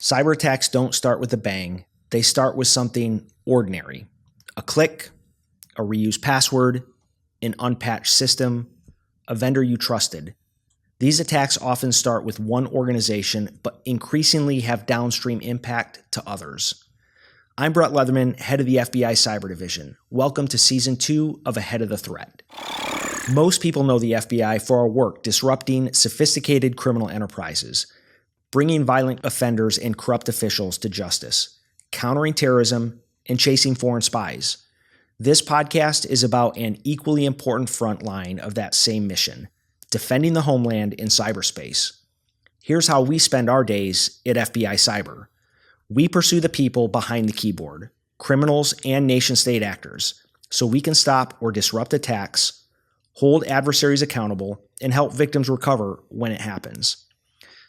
Cyber attacks don't start with a bang. They start with something ordinary. A click, a reused password, an unpatched system, a vendor you trusted. These attacks often start with one organization, but increasingly have downstream impact to others. I'm Brett Leatherman, head of the FBI Cyber Division. Welcome to Season 2 of Ahead of the Threat. Most people know the FBI for our work disrupting sophisticated criminal enterprises, bringing violent offenders and corrupt officials to justice, countering terrorism, and chasing foreign spies. This podcast is about an equally important front line of that same mission, defending the homeland in cyberspace. Here's how we spend our days at FBI Cyber. We pursue the people behind the keyboard, criminals and nation-state actors, so we can stop or disrupt attacks, hold adversaries accountable, and help victims recover when it happens.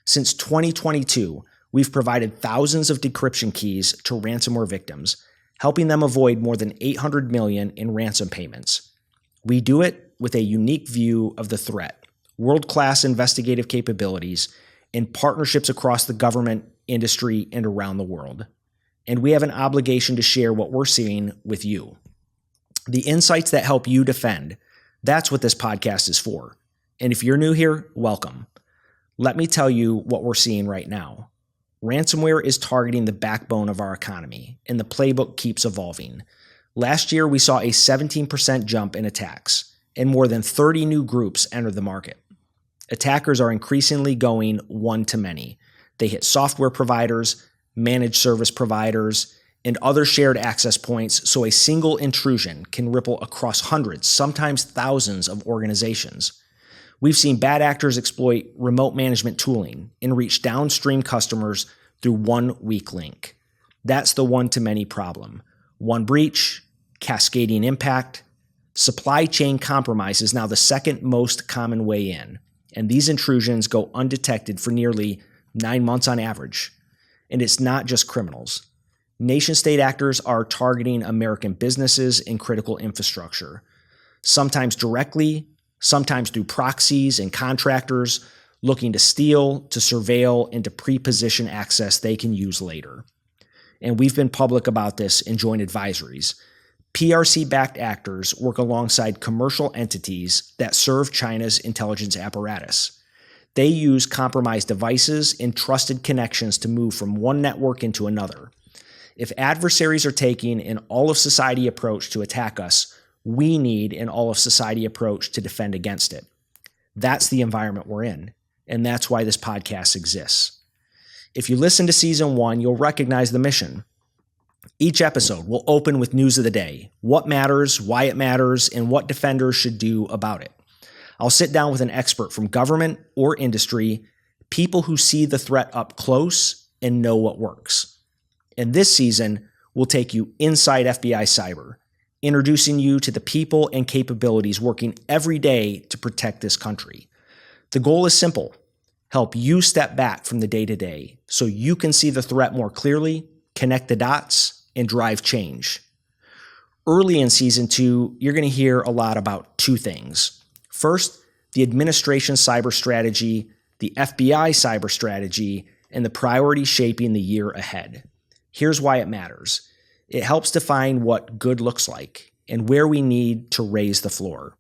Since 2022, we've provided thousands of decryption keys to ransomware victims, helping them avoid more than $800 million in ransom payments. We do it with a unique view of the threat, world-class investigative capabilities, and partnerships across the government, industry, and around the world. And we have an obligation to share what we're seeing with you. The insights that help you defend, that's what this podcast is for. And if you're new here, welcome. Let me tell you what we're seeing right now. Ransomware is targeting the backbone of our economy, and the playbook keeps evolving. Last year, we saw a 17% jump in attacks, and more than 30 new groups entered the market. Attackers are increasingly going one-to-many. They hit software providers, managed service providers, and other shared access points, so a single intrusion can ripple across hundreds, sometimes thousands of organizations. We've seen bad actors exploit remote management tooling and reach downstream customers through one weak link. That's the one-to-many problem. One breach, cascading impact. Supply chain compromise is now the second most common way in, and these intrusions go undetected for nearly 9 months on average. And it's not just criminals. Nation-state actors are targeting American businesses and critical infrastructure, sometimes directly, sometimes through proxies and contractors looking to steal, to surveil, and to pre-position access they can use later. And we've been public about this in joint advisories. PRC-backed actors work alongside commercial entities that serve China's intelligence apparatus. They use compromised devices and trusted connections to move from one network into another. If adversaries are taking an all-of-society approach to attack us, we need an all-of-society approach to defend against it. That's the environment we're in, and that's why this podcast exists. If you listen to Season 1, you'll recognize the mission. Each episode will open with news of the day, what matters, why it matters, and what defenders should do about it. I'll sit down with an expert from government or industry, people who see the threat up close and know what works. And this season, we'll take you inside FBI Cyber, introducing you to the people and capabilities working every day to protect this country. The goal is simple: help you step back from the day-to-day so you can see the threat more clearly, connect the dots, and drive change. Early in Season 2, you're going to hear a lot about two things. First, the administration's cyber strategy, the FBI cyber strategy, and the priorities shaping the year ahead. Here's why it matters. It helps define what good looks like and where we need to raise the floor.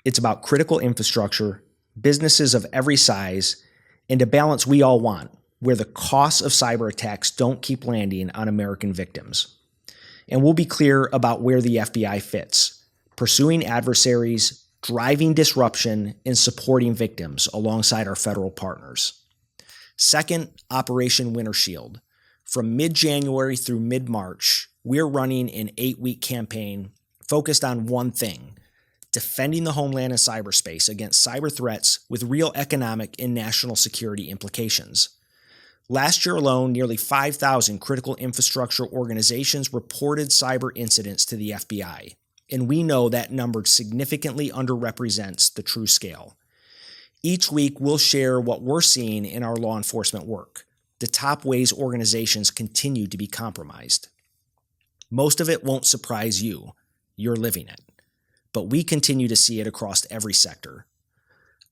It's about critical infrastructure, businesses of every size, and a balance we all want, where the costs of cyber attacks don't keep landing on American victims. And we'll be clear about where the FBI fits, pursuing adversaries, driving disruption, and supporting victims alongside our federal partners. Second, Operation Winter Shield. From mid-January through mid-March, we're running an 8-week campaign focused on one thing: defending the homeland and cyberspace against cyber threats with real economic and national security implications. Last year alone, nearly 5,000 critical infrastructure organizations reported cyber incidents to the FBI, and we know that number significantly underrepresents the true scale. Each week, we'll share what we're seeing in our law enforcement work, the top ways organizations continue to be compromised. Most of it won't surprise you. You're living it. But we continue to see it across every sector.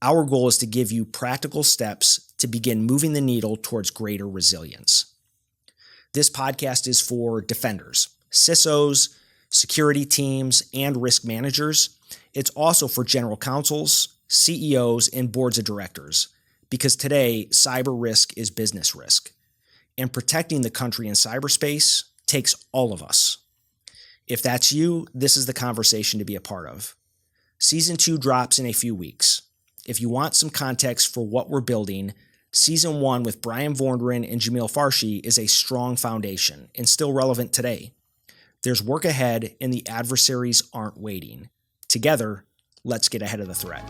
Our goal is to give you practical steps to begin moving the needle towards greater resilience. This podcast is for defenders, CISOs, security teams, and risk managers. It's also for general counsels, CEOs, and boards of directors, because today, cyber risk is business risk. And protecting the country in cyberspace takes all of us. If that's you, this is the conversation to be a part of. Season 2 drops in a few weeks. If you want some context for what we're building, Season 1 with Brian Vondran and Jamil Farshi is a strong foundation and still relevant today. There's work ahead and the adversaries aren't waiting. Together, let's get ahead of the threat.